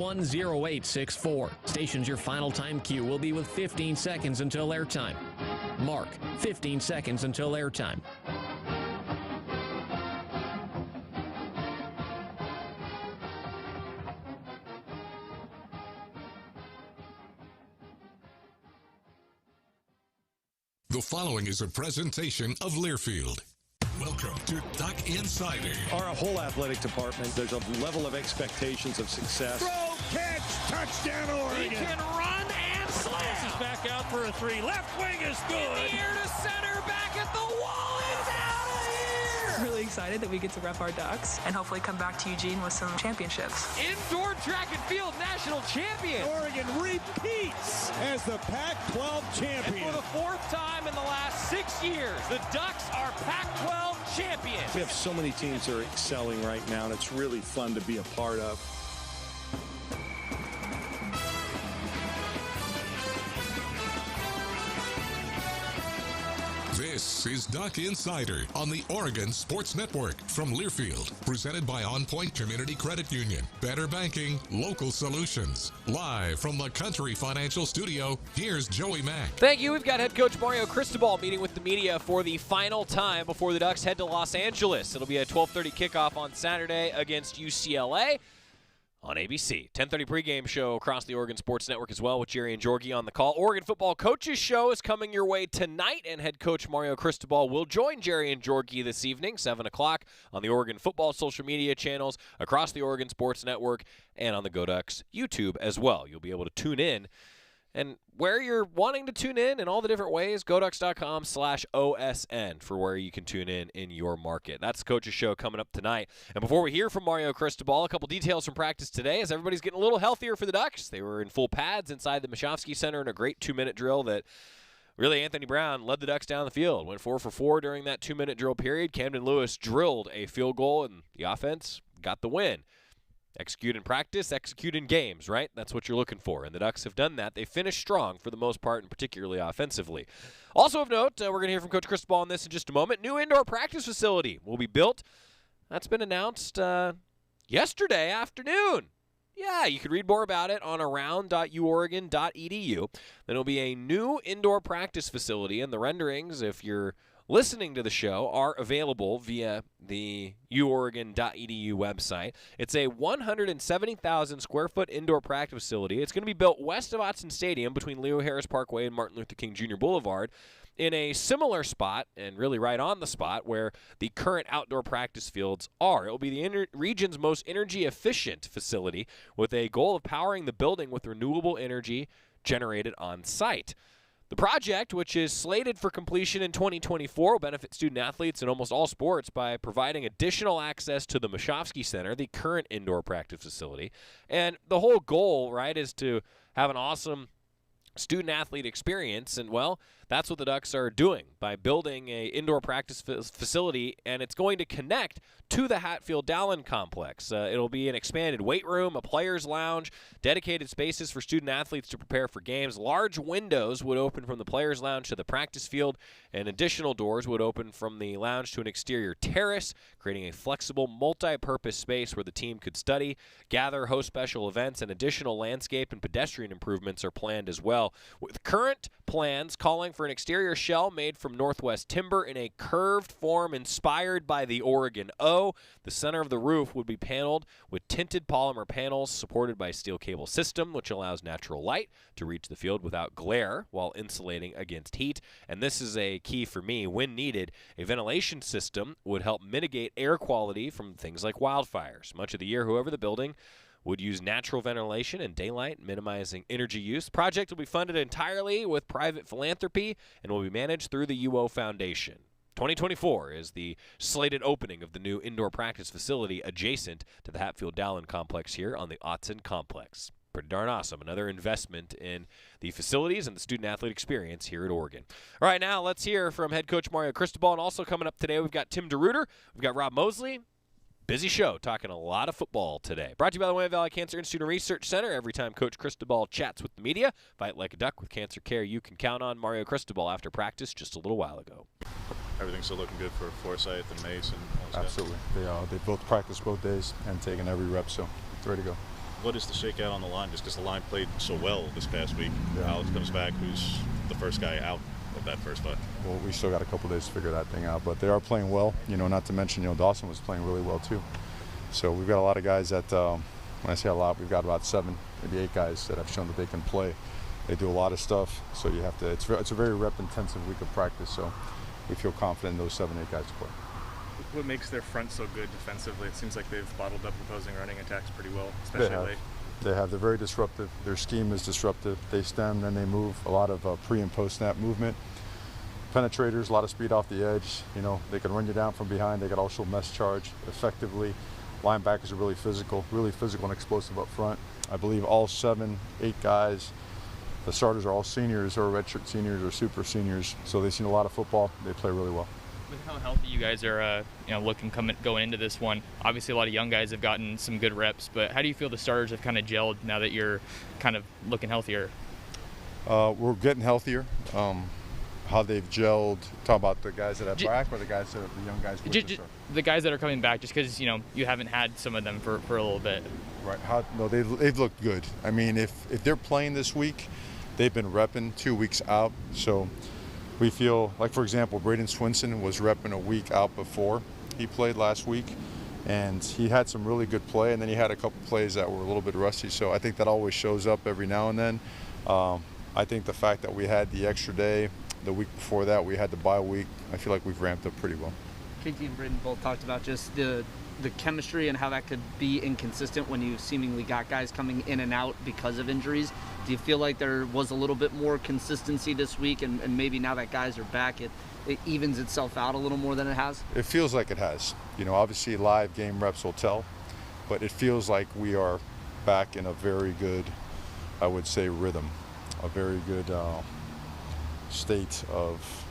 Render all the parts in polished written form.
10864. Stations your final time cue will be with 15 seconds until airtime. Mark, 15 seconds until airtime. The following is a presentation of Learfield. Welcome to Duck Insider. Our whole athletic department, there's a level of expectations of success. Throw, catch, touchdown, Oregon. He can run and slam. This is back out for a three. Left wing is good. In the air to center, back at the wall. It's out of here. Really excited that we get to rep our Ducks and hopefully come back to Eugene with some championships. Indoor track and field national champion. Oregon repeats as the Pac-12 champion. And for the fourth time in the last 6 years, the Ducks are Pac-12 champions. We have so many teams that are excelling right now, and it's really fun to be a part of. This is Duck Insider on the Oregon Sports Network from Learfield, presented by On Point Community Credit Union. Better banking, local solutions. Live from the Country Financial Studio, here's Joey Mack. Thank you. We've got head coach Mario Cristobal meeting with the media for the final time before the Ducks head to Los Angeles. It'll be a 12:30 kickoff on Saturday against UCLA. On ABC. 10:30 pregame show across the Oregon Sports Network as well with Jerry and Georgie on the call. Oregon Football Coaches Show is coming your way tonight, and head coach Mario Cristobal will join Jerry and Georgie this evening, 7 o'clock, on the Oregon Football social media channels, across the Oregon Sports Network, and on the Go Ducks YouTube as well. You'll be able to tune in. And where you're wanting to tune in all the different ways, goducks.com/OSN for where you can tune in your market. That's the Coach's Show coming up tonight. And before we hear from Mario Cristobal, a couple details from practice today as everybody's getting a little healthier for the Ducks. They were in full pads inside the Moseley Center in a great 2-minute drill that really Anthony Brown led the Ducks down the field. Went 4 for 4 during that 2-minute drill period. Camden Lewis drilled a field goal, and the offense got the win. Execute in practice, execute in games, right? That's what you're looking for, and the Ducks have done that. They finished strong for the most part, and particularly offensively. Also of note, we're going to hear from Coach Cristobal on this in just a moment. New indoor practice facility will be built. That's been announced yesterday afternoon. Yeah, you can read more about it on around.uoregon.edu. Then it'll be a new indoor practice facility, and the renderings, if you're listening to the show, are available via the uoregon.edu website. It's a 170,000 square foot indoor practice facility. It's going to be built west of Autzen Stadium between Leo Harris Parkway and Martin Luther King Jr. Boulevard in a similar spot, and really right on the spot where the current outdoor practice fields are. It will be the region's most energy efficient facility with a goal of powering the building with renewable energy generated on site. The project, which is slated for completion in 2024, will benefit student-athletes in almost all sports by providing additional access to the Moseley Center, the current indoor practice facility. And the whole goal, right, is to have an awesome student-athlete experience, and, well, that's what the Ducks are doing by building a indoor practice facility, and it's going to connect to the Hatfield-Dallin complex. It'll be an expanded weight room, a player's lounge, dedicated spaces for student-athletes to prepare for games. Large windows would open from the player's lounge to the practice field, and additional doors would open from the lounge to an exterior terrace, creating a flexible, multi-purpose space where the team could study, gather, host special events, and additional landscape and pedestrian improvements are planned as well, with current plans calling for an exterior shell made from Northwest timber in a curved form inspired by the Oregon O. The center of the roof would be paneled with tinted polymer panels supported by a steel cable system, which allows natural light to reach the field without glare while insulating against heat. And this is a key for me. When needed, a ventilation system would help mitigate air quality from things like wildfires. Much of the year, however, the building would use natural ventilation and daylight, minimizing energy use. The project will be funded entirely with private philanthropy and will be managed through the UO Foundation. 2024 is the slated opening of the new indoor practice facility adjacent to the Hatfield-Dallin complex here on the Autzen complex. Pretty darn awesome. Another investment in the facilities and the student-athlete experience here at Oregon. All right, now let's hear from head coach Mario Cristobal. And also coming up today, we've got Tim DeRuyter. We've got Rob Moseley. Busy show, talking a lot of football today. Brought to you by the Willamette Valley Cancer Institute and Research Center. Every time Coach Cristobal chats with the media, fight like a duck with cancer care you can count on. Mario Cristobal after practice just a little while ago. Everything's still looking good for Forsyth and Mace and all those Absolutely. They both practiced both days and taken every rep, so it's ready to go. What is the shakeout on the line? Just because the line played so well this past week. Yeah. Alex comes back, who's the first guy out of that first five. Well, we still got a couple days to figure that thing out, but they are playing well. Not to mention, Dawson was playing really well too. So we've got a lot of guys that, when I say a lot, we've got about 7, maybe 8 guys that have shown that they can play. They do a lot of stuff, so you have to. It's a very rep-intensive week of practice. So we feel confident in those 7, 8 guys to play. What makes their front so good defensively? It seems like they've bottled up opposing running attacks pretty well, especially late. They're very disruptive. Their scheme is disruptive. They stem, then they move. A lot of pre and post snap movement. Penetrators, a lot of speed off the edge. They can run you down from behind. They can also mess charge effectively. Linebackers are really physical and explosive up front. I believe all 7, 8 guys. The starters are all seniors or redshirt seniors or super seniors, so they've seen a lot of football. They play really well. With how healthy you guys are, going into this one, obviously a lot of young guys have gotten some good reps, but how do you feel the starters have kind of gelled now that you're kind of looking healthier? We're getting healthier. How they've gelled, talk about the guys that have back or the young guys? The guys that are coming back, just because, you haven't had some of them for a little bit. Right. They've looked good. I mean, if they're playing this week, they've been repping 2 weeks out, so we feel like, for example, Braden Swenson was repping a week out before he played last week, and he had some really good play, and then he had a couple plays that were a little bit rusty, so I think that always shows up every now and then. I think the fact that we had the extra day, the week before that we had the bye week, I feel like we've ramped up pretty well. KT and Braden both talked about just the chemistry and how that could be inconsistent when you seemingly got guys coming in and out because of injuries. Do you feel like there was a little bit more consistency this week, and maybe now that guys are back, it evens itself out a little more than it has? It feels like it has. Obviously live game reps will tell, but it feels like we are back in a very good, I would say, rhythm, a very good state of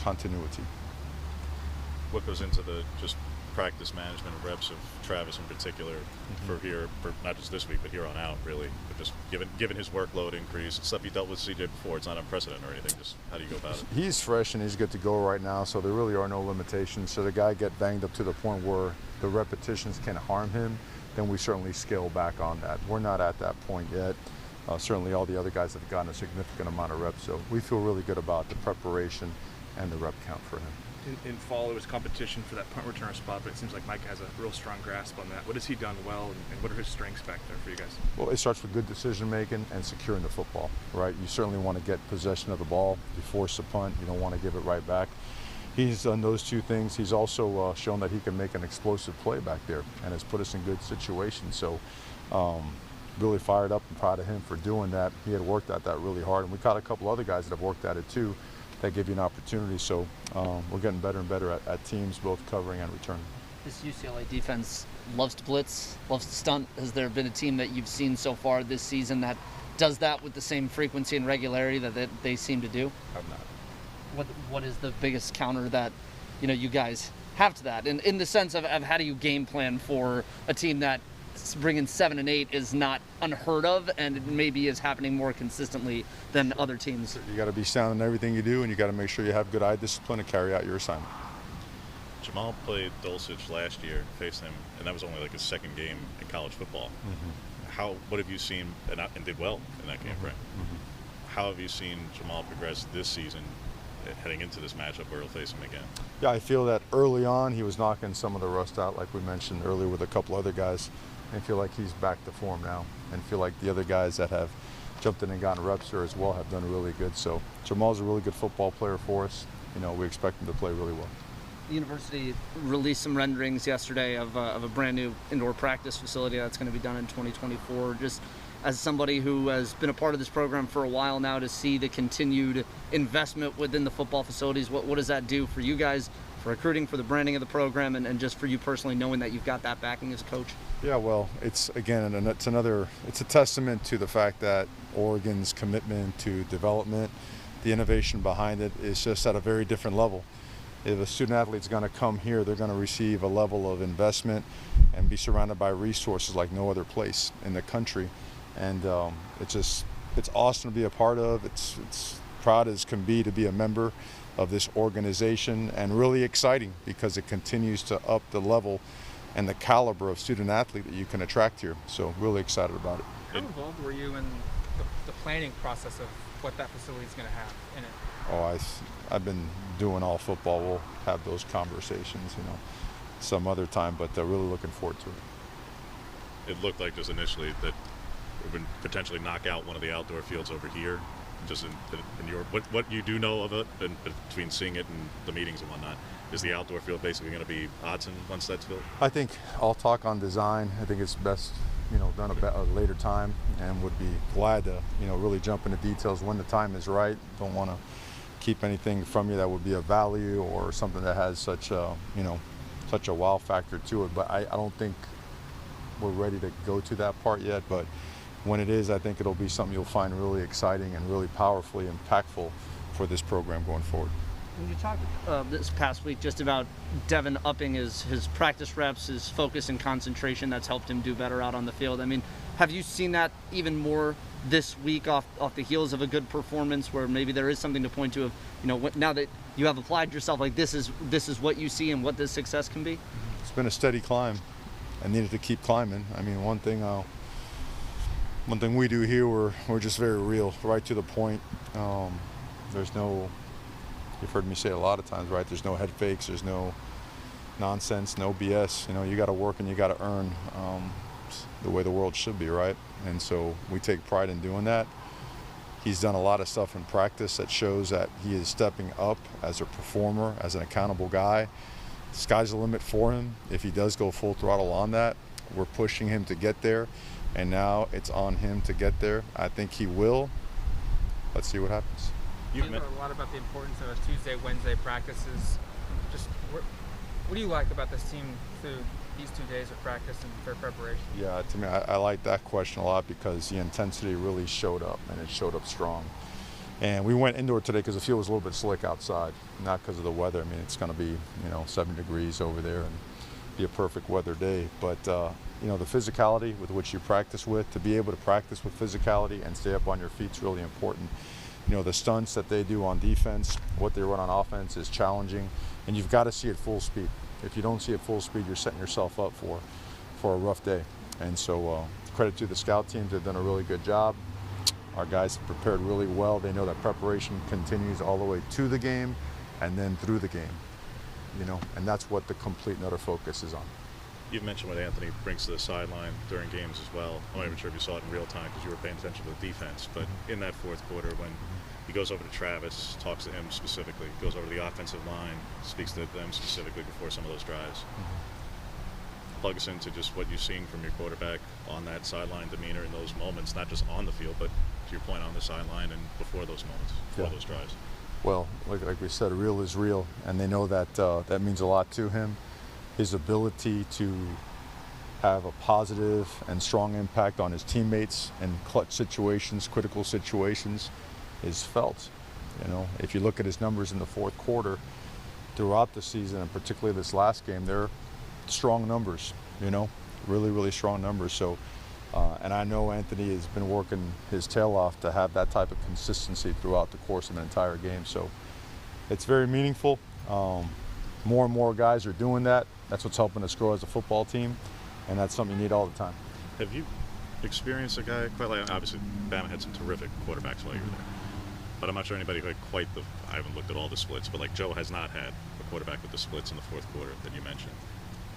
continuity. What goes into the just practice management of reps of Travis in particular for not just this week, but here on out, really? But just given his workload increase, stuff he dealt with CJ before, it's not unprecedented or anything. Just how do you go about it? He's fresh and he's good to go right now, so there really are no limitations. So the guy get banged up to the point where the repetitions can harm him, then we certainly scale back on that. We're not at that point yet. Certainly all the other guys have gotten a significant amount of reps, so we feel really good about the preparation and the rep count for him. In fall, it was competition for that punt returner spot, but it seems like Mike has a real strong grasp on that. What has he done well, and what are his strengths back there for you guys? Well, it starts with good decision making and securing the football, right? You certainly want to get possession of the ball. You force a punt, you don't want to give it right back. He's done those 2 things. He's also shown that he can make an explosive play back there and has put us in good situations. So really fired up and proud of him for doing that. He had worked at that really hard, and we caught a couple other guys that have worked at it too, that give you an opportunity. So we're getting better and better at teams, both covering and returning. This UCLA defense loves to blitz, loves to stunt. Has there been a team that you've seen so far this season that does that with the same frequency and regularity that they seem to do? I've not. What is the biggest counter that you guys have to that? And in the sense of how do you game plan for a team that bringing 7 and 8 is not unheard of, and it maybe is happening more consistently than other teams? You got to be sound in everything you do, and you got to make sure you have good eye discipline to carry out your assignment. Jamal played Dulcich last year, faced him, and that was only like his second game in college football. What have you seen, and did well in that game, right? How have you seen Jamal progress this season, heading into this matchup where he'll face him again? Yeah, I feel that early on he was knocking some of the rust out, like we mentioned earlier with a couple other guys. I feel like he's back to form now, and feel like the other guys that have jumped in and gotten reps here as well have done really good. So Jamal's a really good football player for us. We expect him to play really well. The university released some renderings yesterday of a brand new indoor practice facility that's going to be done in 2024. Just as somebody who has been a part of this program for a while now, to see the continued investment within the football facilities, what does that do for you guys, for recruiting, for the branding of the program, and just for you personally, knowing that you've got that backing as coach? Yeah, well, it's a testament to the fact that Oregon's commitment to development, the innovation behind it, is just at a very different level. If a student athlete's going to come here, they're going to receive a level of investment and be surrounded by resources like no other place in the country. And it's awesome to be a part of. It's proud as can be to be a member of this organization, and really exciting because it continues to up the level and the caliber of student athlete that you can attract here. So really excited about it. How involved were you in the planning process of what that facility is going to have in it? Oh, I've been doing all football. We'll have those conversations, some other time, but really looking forward to it. It looked like just initially that we would potentially knock out one of the outdoor fields over here. Just in your what you do know of it, and between seeing it and the meetings and whatnot, is the outdoor field basically going to be Odson once that's built? I think I'll talk on design. I think it's best, done at a later time, and would be glad to, really jump into details when the time is right. Don't want to keep anything from you that would be of value or something that has such a, such a wow factor to it. But I don't think we're ready to go to that part yet. But when it is, I think it'll be something you'll find really exciting and really powerfully impactful for this program going forward. When you talked this past week just about Devin upping his practice reps, his focus and concentration, that's helped him do better out on the field. I mean, have you seen that even more this week off the heels of a good performance, where maybe there is something to point to of, now that you have applied yourself, like this is what you see and what this success can be? It's been a steady climb. I needed to keep climbing. I mean, one thing we do here, we're just very real, right to the point. There's no, you've heard me say it a lot of times, right? There's no head fakes, there's no nonsense, no BS. You got to work and you got to earn the way the world should be, right? And so we take pride in doing that. He's done a lot of stuff in practice that shows that he is stepping up as a performer, as an accountable guy. Sky's the limit for him. If he does go full throttle on that, we're pushing him to get there. And now it's on him to get there. I think he will. Let's see what happens. You've heard a lot about the importance of Tuesday, Wednesday practices. Just what do you like about this team through these 2 days of practice and for preparation? Yeah, to me, I like that question a lot because the intensity really showed up, and it showed up strong. And we went indoor today because the field was a little bit slick outside, not because of the weather. I mean, it's going to be 7 degrees over there and be a perfect weather day. But the physicality with which you practice with, to be able to practice with physicality and stay up on your feet is really important. The stunts that they do on defense, what they run on offense is challenging, and you've got to see it full speed. If you don't see it full speed, you're setting yourself up for a rough day. And so credit to the scout teams, they've done a really good job. Our guys have prepared really well. They know that preparation continues all the way to the game and then through the game, and that's what the complete and utter focus is on. You've mentioned what Anthony brings to the sideline during games as well. I'm not even sure if you saw it in real time because you were paying attention to the defense, but in that fourth quarter when he goes over to Travis, talks to him specifically, goes over to the offensive line, speaks to them specifically before some of those drives. Plug us into just what you've seen from your quarterback on that sideline demeanor in those moments, not just on the field, but to your point on the sideline and before those moments, before those drives. Well, like we said, real is real, and they know that that means a lot to him. His ability to have a positive and strong impact on his teammates in clutch situations, critical situations, is felt. If you look at his numbers in the fourth quarter throughout the season, and particularly this last game, they're strong numbers, really, really strong numbers. So, and I know Anthony has been working his tail off to have that type of consistency throughout the course of an entire game. So it's very meaningful. More and more guys are doing that. That's what's helping us grow as a football team, and that's something you need all the time. Have you experienced a guy quite like, obviously Bama had some terrific quarterbacks while you were there, but I'm not sure anybody had quite I haven't looked at all the splits, but like Joe has not had a quarterback with the splits in the fourth quarter that you mentioned.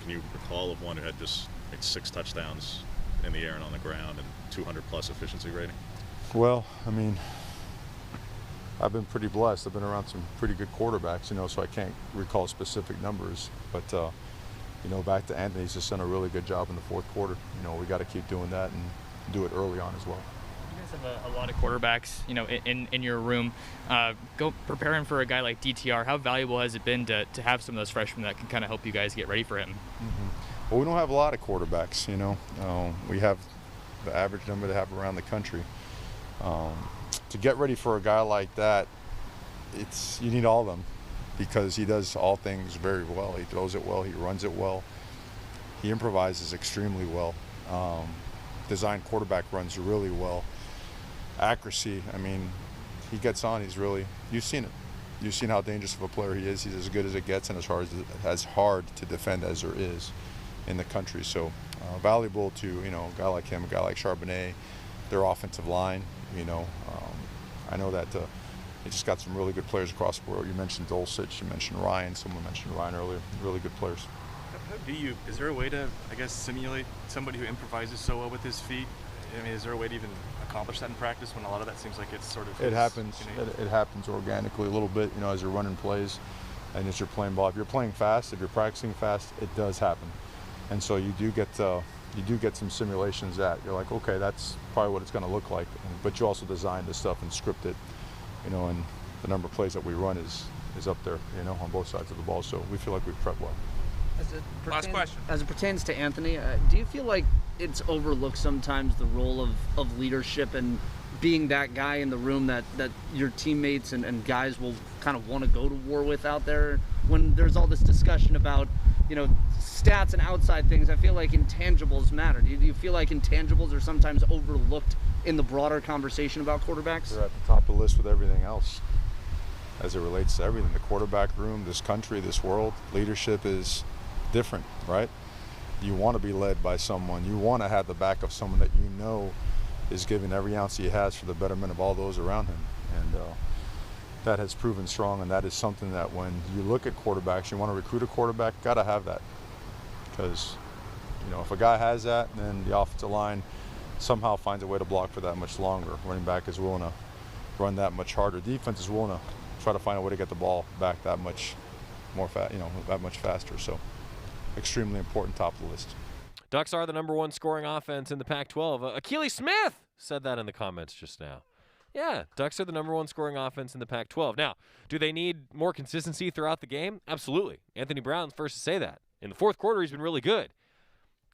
Can you recall of one who had just like 6 touchdowns in the air and on the ground and 200 plus efficiency rating? Well, I mean, I've been pretty blessed. I've been around some pretty good quarterbacks, so I can't recall specific numbers. But, back to Anthony, he's just done a really good job in the fourth quarter. We got to keep doing that and do it early on as well. You guys have a lot of quarterbacks, in your room. Go preparing for a guy like DTR. How valuable has it been to have some of those freshmen that can kind of help you guys get ready for him? Well, we don't have a lot of quarterbacks, we have the average number they have around the country. To get ready for a guy like that, you need all of them because he does all things very well. He throws it well, he runs it well, he improvises extremely well, design quarterback runs really well. Accuracy, I mean, he gets on, you've seen it. You've seen how dangerous of a player he is. He's as good as it gets and as hard to defend as there is. in the country. So valuable to, you know, a guy like him, a guy like Charbonnet, their offensive line. You know, I know that they just got some really good players across the board. You mentioned Dulcich, you mentioned Ryan. Someone mentioned Ryan earlier. Really good players. Is there a way to, I guess, simulate somebody who improvises so well with his feet? I mean, is there a way to even accomplish that in practice when a lot of that seems like it's sort of... It happens. It happens organically a little bit, you know, as you're running plays and as you're playing ball. If you're playing fast, if you're practicing fast, it does happen. And so you do get some simulations that you're like, okay, that's probably what it's going to look like. But you also design this stuff and script it, you know, and the number of plays that we run is up there, you know, on both sides of the ball. So we feel like we've prepped well. Last question. As it pertains to Anthony, do you feel like it's overlooked sometimes, the role of leadership and being that guy in the room that your teammates and guys will kind of want to go to war with out there? When there's all this discussion about, you know, stats and outside things, I feel like intangibles matter. Do you feel like intangibles are sometimes overlooked in the broader conversation about quarterbacks? They're at the top of the list with everything else as it relates to everything. The quarterback room, this country, this world, leadership is different, right? You want to be led by someone. You want to have the back of someone that you know is giving every ounce he has for the betterment of all those around him. And that has proven strong, and that is something that when you look at quarterbacks, you want to recruit a quarterback, got to have that. Because, you know, if a guy has that, then the offensive line somehow finds a way to block for that much longer. Running back is willing to run that much harder. Defense is willing to try to find a way to get the ball back that much more that much faster. So extremely important, top of the list. Ducks are the #1 scoring offense in the Pac-12. Achilles Smith said that in the comments just now. Yeah, Ducks are the #1 scoring offense in the Pac-12. Now, do they need more consistency throughout the game? Absolutely. Anthony Brown's first to say that. In the fourth quarter, he's been really good.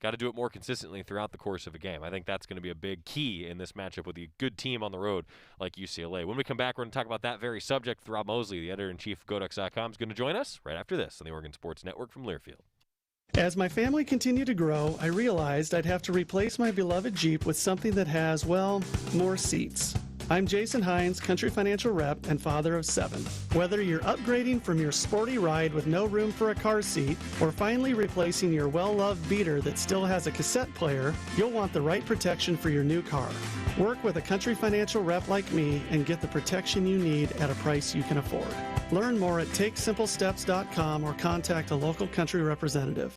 Got to do it more consistently throughout the course of a game. I think that's going to be a big key in this matchup with a good team on the road like UCLA. When we come back, we're going to talk about that very subject. Rob Moseley, the editor-in-chief of GoDucks.com, is going to join us right after this on the Oregon Sports Network from Learfield. As my family continued to grow, I realized I'd have to replace my beloved Jeep with something that has, well, more seats. I'm Jason Hines, Country Financial Rep and father of 7. Whether you're upgrading from your sporty ride with no room for a car seat or finally replacing your well-loved beater that still has a cassette player, you'll want the right protection for your new car. Work with a Country Financial Rep like me and get the protection you need at a price you can afford. Learn more at TakeSimpleSteps.com or contact a local Country representative.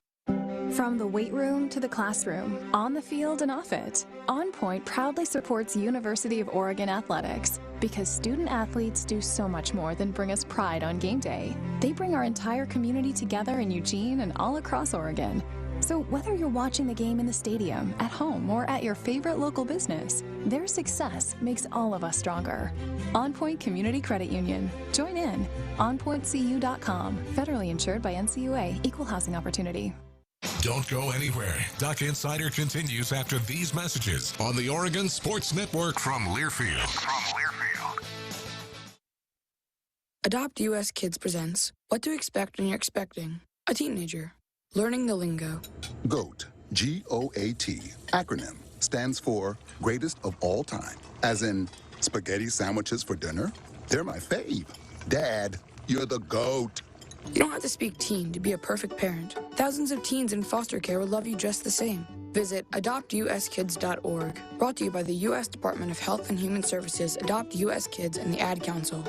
From the weight room to the classroom, on the field and off it, On Point proudly supports University of Oregon athletics because student athletes do so much more than bring us pride on game day. They bring our entire community together in Eugene and all across Oregon. So whether you're watching the game in the stadium, at home, or at your favorite local business, their success makes all of us stronger. On Point Community Credit Union. Join in. OnPointCU.com. Federally insured by NCUA. Equal housing opportunity. Don't go anywhere. Duck Insider continues after these messages on the Oregon Sports Network from Learfield. Adopt US Kids presents What to Expect When You're Expecting a Teenager. Learning the lingo. GOAT, G-O-A-T, acronym, stands for Greatest of All Time. As in, spaghetti sandwiches for dinner? They're my fave. Dad, you're the GOAT. You don't have to speak teen to be a perfect parent. Thousands of teens in foster care will love you just the same. Visit adoptuskids.org. Brought to you by the U.S. Department of Health and Human Services, Adopt U.S. Kids, and the Ad Council.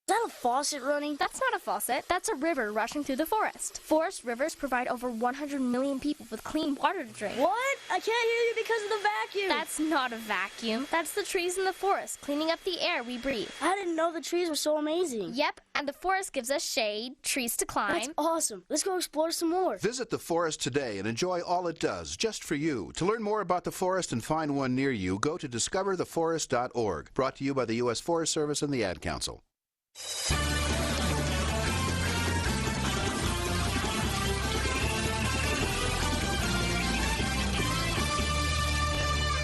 Is that a faucet running? That's not a faucet. That's a river rushing through the forest. Forest rivers provide over 100 million people with clean water to drink. What? I can't hear you because of the vacuum. That's not a vacuum. That's the trees in the forest cleaning up the air we breathe. I didn't know the trees were so amazing. Yep, and the forest gives us shade, trees to climb. That's awesome. Let's go explore some more. Visit the forest today and enjoy all it does, just for you. To learn more about the forest and find one near you, go to discovertheforest.org. Brought to you by the U.S. Forest Service and the Ad Council.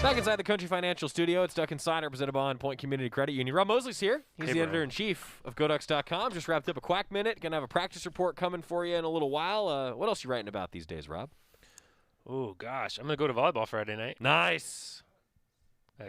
Back inside the Country Financial Studio, it's Duck Insider presented by On Point Community Credit Union. Rob Moseley's here. He's the editor-in-chief of GoDucks.com. Just wrapped up a Quack Minute. Going to have a practice report coming for you in a little while. What else are you writing about these days, Rob? Oh, gosh. I'm going to go to volleyball Friday night. Nice.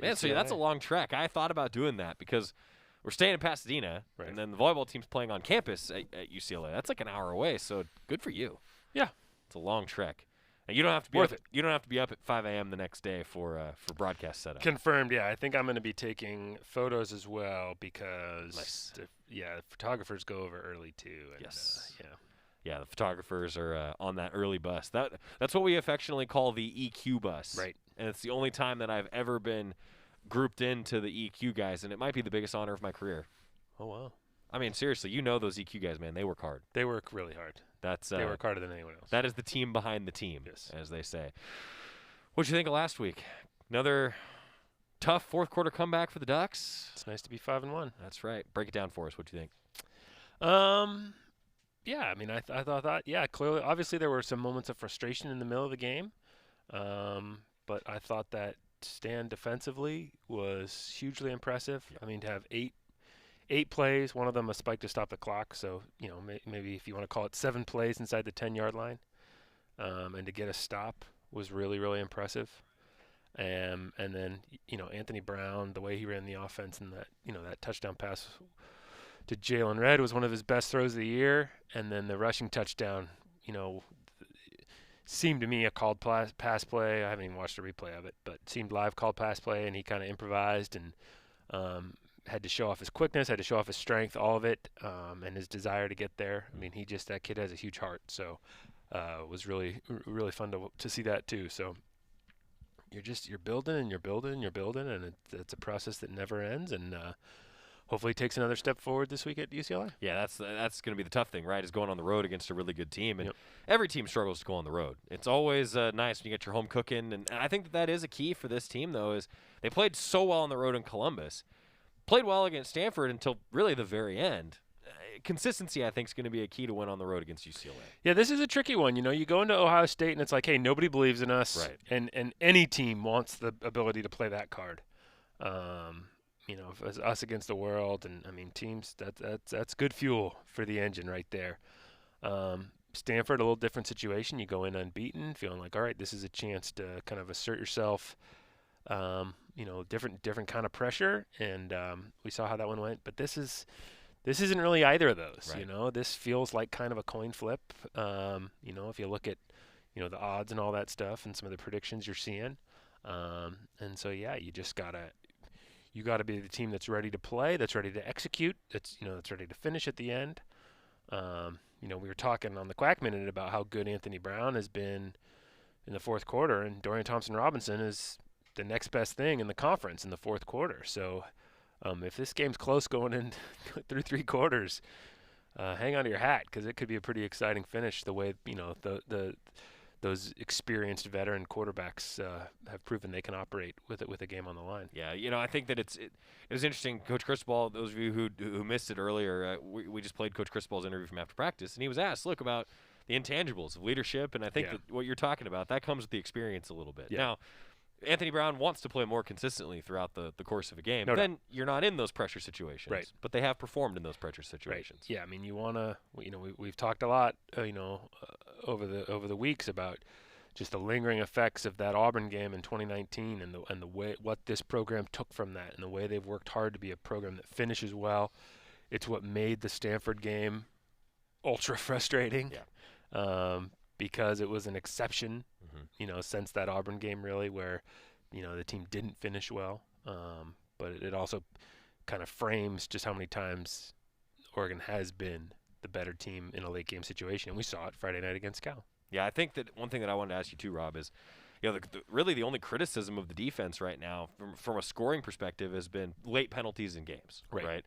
Man, so that's a long trek. I thought about doing that because we're staying in Pasadena, right, and then the volleyball team's playing on campus at UCLA. That's like an hour away, so good for you. Yeah. It's a long trek. And you don't have to be Worth up, it. You don't have to be up at 5 a.m. the next day for broadcast setup. Confirmed, yeah. I think I'm going to be taking photos as well because, the photographers go over early too. And, yes. Yeah. Yeah, the photographers are on that early bus. That's what we affectionately call the EQ bus. Right. And it's the only time that I've ever been grouped into the EQ guys, and it might be the biggest honor of my career. Oh, wow. I mean, seriously, you know those EQ guys, man. They work hard. They work really hard. They work harder than anyone else. That is the team behind the team, yes, as they say. What'd you think of last week? Another tough fourth-quarter comeback for the Ducks. It's nice to be 5-1. That's right. Break it down for us. What'd you think? Yeah, I mean, I thought, yeah, clearly, obviously there were some moments of frustration in the middle of the game, but I thought that stand defensively was hugely impressive. I mean, to have eight plays, one of them a spike to stop the clock, so, maybe if you want to call it 7 plays inside the 10-yard line, and to get a stop was really, really impressive. And then, Anthony Brown, the way he ran the offense and that touchdown pass to Jalen Redd was one of his best throws of the year. And then the rushing touchdown, seemed to me a called pass play. I haven't even watched a replay of it, but seemed live called pass play, and he kind of improvised and had to show off his quickness, had to show off his strength, all of it, and his desire to get there. I mean, that kid has a huge heart, so it was really, really fun to see that too. So you're building and you're building and you're building, and it's a process that never ends, and hopefully takes another step forward this week at UCLA. Yeah, that's going to be the tough thing, right, is going on the road against a really good team. And every team struggles to go on the road. It's always nice when you get your home cooking. And I think that is a key for this team, though, is they played so well on the road in Columbus, played well against Stanford until really the very end. Consistency, I think, is going to be a key to win on the road against UCLA. Yeah, this is a tricky one. You go into Ohio State, and it's like, hey, nobody believes in us. Right. And any team wants the ability to play that card. As us against the world, and I mean teams that's good fuel for the engine right there. Stanford, a little different situation. You go in unbeaten, feeling like, all right, this is a chance to kind of assert yourself. Different kind of pressure, and we saw how that one went. But this isn't really either of those. Right. This feels like kind of a coin flip. If you look at the odds and all that stuff and some of the predictions you're seeing, and so yeah, you got to be the team that's ready to play, that's ready to execute, that's ready to finish at the end. We were talking on the Quack Minute about how good Anthony Brown has been in the fourth quarter, and Dorian Thompson-Robinson is the next best thing in the conference in the fourth quarter. So if this game's close going in through 3 quarters, hang on to your hat, because it could be a pretty exciting finish the way those experienced veteran quarterbacks have proven they can operate with a game on the line. Yeah, I think that it was interesting. Coach Cristobal, those of you who missed it earlier, we just played Coach Cristobal's interview from after practice, and he was asked, look, about the intangibles of leadership, and I think that what you're talking about, that comes with the experience a little bit. Yeah. Now, Anthony Brown wants to play more consistently throughout the course of a game. No then you're not in those pressure situations. Right. But they have performed in those pressure situations. Right. Yeah, I mean, you want to, we've talked a lot, over the weeks about just the lingering effects of that Auburn game in 2019 and the way what this program took from that and the way they've worked hard to be a program that finishes well. It's what made the Stanford game ultra frustrating. Yeah. Because it was an exception, since that Auburn game really, where, the team didn't finish well. But it also kind of frames just how many times Oregon has been the better team in a late game situation. And we saw it Friday night against Cal. Yeah, I think that one thing that I wanted to ask you too, Rob, is, really the only criticism of the defense right now from a scoring perspective has been late penalties in games. Right.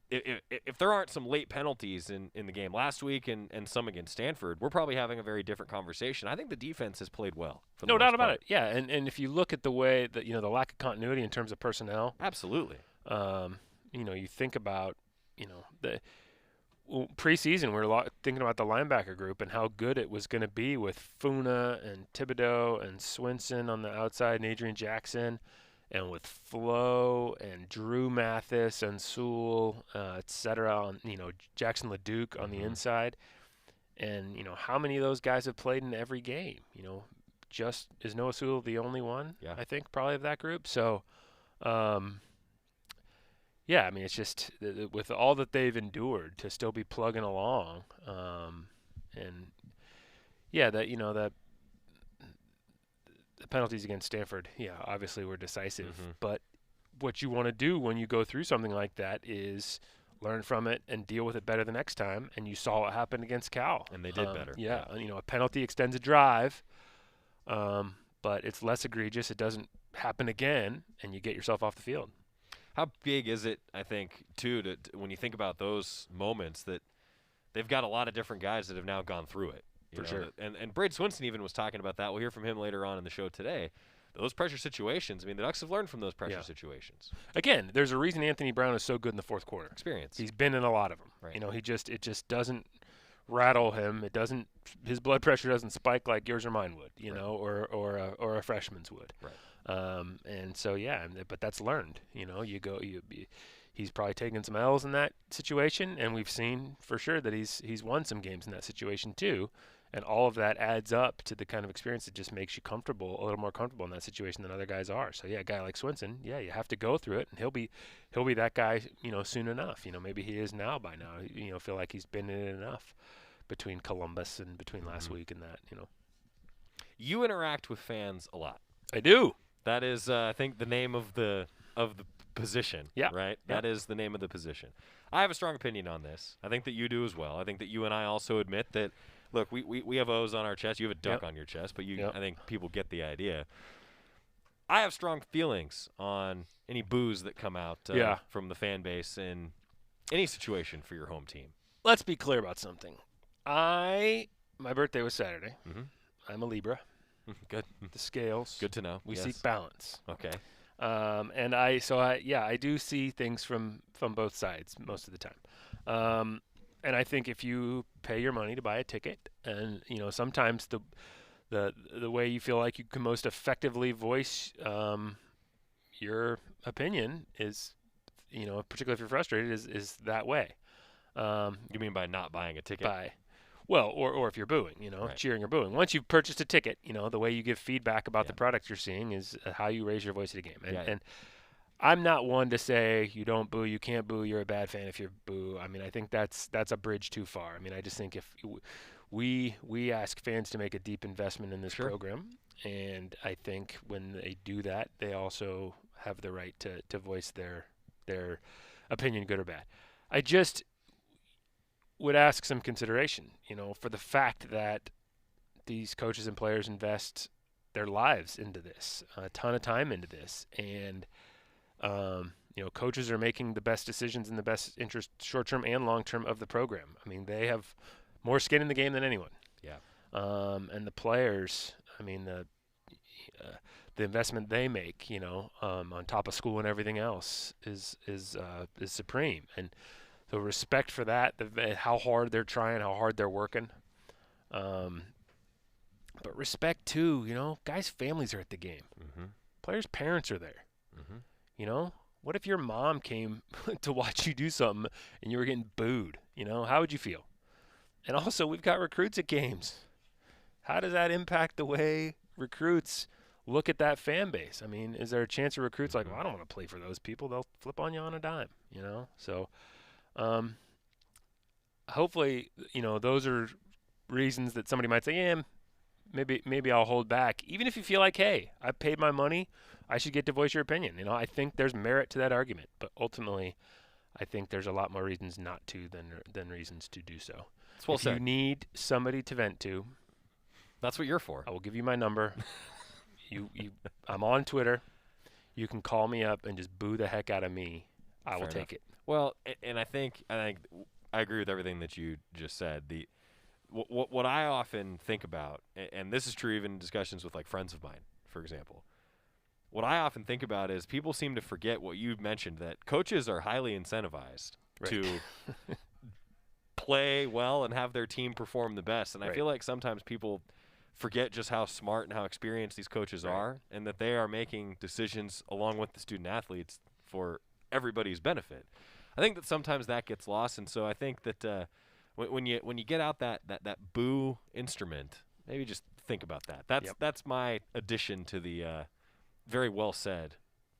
If there aren't some late penalties in the game last week and some against Stanford, we're probably having a very different conversation. I think the defense has played well. For the No most doubt about part. it. Yeah, and if you look at the way that, the lack of continuity in terms of personnel. Absolutely. You think about, the preseason, we were thinking about the linebacker group and how good it was going to be with Funa and Thibodeau and Swenson on the outside and Adrian Jackson. And with Flo and Drew Mathis and Sewell, et cetera, Jackson LeDuc on the inside. And, how many of those guys have played in every game? Just is Noah Sewell the only one, I think, probably of that group? So, yeah, I mean, it's just with all that they've endured to still be plugging along. And, yeah, that the penalties against Stanford, obviously were decisive. Mm-hmm. But what you want to do when you go through something like that is learn from it and deal with it better the next time. And you saw what happened against Cal. And they did better. Yeah, a penalty extends a drive, but it's less egregious. It doesn't happen again, and you get yourself off the field. How big is it, I think, too, to when you think about those moments that they've got a lot of different guys that have now gone through it. For sure. And Braden Swenson even was talking about that. We'll hear from him later on in the show today. Those pressure situations, the Ducks have learned from those pressure situations. Again, there's a reason Anthony Brown is so good in the fourth quarter. Experience. He's been in a lot of them. Right. It just doesn't rattle him. It doesn't. His blood pressure doesn't spike like yours or mine would, or a freshman's would. Right. And so but that's learned. He's probably taken some L's in that situation, and we've seen for sure that he's won some games in that situation too. And all of that adds up to the kind of experience that just makes you a little more comfortable in that situation than other guys are. So a guy like Swenson, you have to go through it, and he'll be that guy, soon enough. Maybe he is now by now. Feel like he's been in it enough between Columbus and between last week and that. You interact with fans a lot. I do. That is, I think, the name of the position. Yeah. Right. Yeah. That is the name of the position. I have a strong opinion on this. I think that you do as well. I think that you and I also admit that. Look, we have O's on our chest. You have a duck on your chest, but I think people get the idea. I have strong feelings on any boos that come out from the fan base in any situation for your home team. Let's be clear about something. My birthday was Saturday. Mm-hmm. I'm a Libra. Good. The scales. Good to know. We seek balance. Okay. And I do see things from both sides most of the time. And I think if you pay your money to buy a ticket, and sometimes the way you feel like you can most effectively voice your opinion is, particularly if you're frustrated, is that way. You mean by not buying a ticket? Or if you're booing, right. Cheering or booing. Once you've purchased a ticket, the way you give feedback about the product you're seeing is how you raise your voice at a game. And I'm not one to say you don't boo, you can't boo, you're a bad fan if you boo. I think that's a bridge too far. I just think if we ask fans to make a deep investment in this program, and I think when they do that, they also have the right to voice their opinion, good or bad. I just would ask some consideration, for the fact that these coaches and players invest their lives into this, a ton of time into this, and coaches are making the best decisions in the best interest, short-term and long-term, of the program. They have more skin in the game than anyone. Yeah. And the players, the investment they make, on top of school and everything else, is supreme. And the respect for that, how hard they're trying, how hard they're working. But respect too, guys' families are at the game. Mm-hmm. Players' parents are there. Mm-hmm. What if your mom came to watch you do something and you were getting booed? How would you feel? And also, we've got recruits at games. How does that impact the way recruits look at that fan base? Is there a chance of recruits like, well, I don't want to play for those people. They'll flip on you on a dime, So hopefully, those are reasons that somebody might say, yeah, maybe I'll hold back. Even if you feel like, hey, I paid my money, I should get to voice your opinion. I think there's merit to that argument. But ultimately, I think there's a lot more reasons not to than reasons to do so. If you need somebody to vent to, that's what you're for. I will give you my number. I'm on Twitter. You can call me up and just boo the heck out of me. I will take it. Well, and I think I agree with everything that you just said. What I often think about, and this is true even in discussions with like friends of mine, for example. What I often think about is people seem to forget what you mentioned, that coaches are highly incentivized to play well and have their team perform the best. And I feel like sometimes people forget just how smart and how experienced these coaches are, and that they are making decisions along with the student athletes for everybody's benefit. I think that sometimes that gets lost, and so I think that when you get out that boo instrument, maybe just think about that. That's my addition to the very well said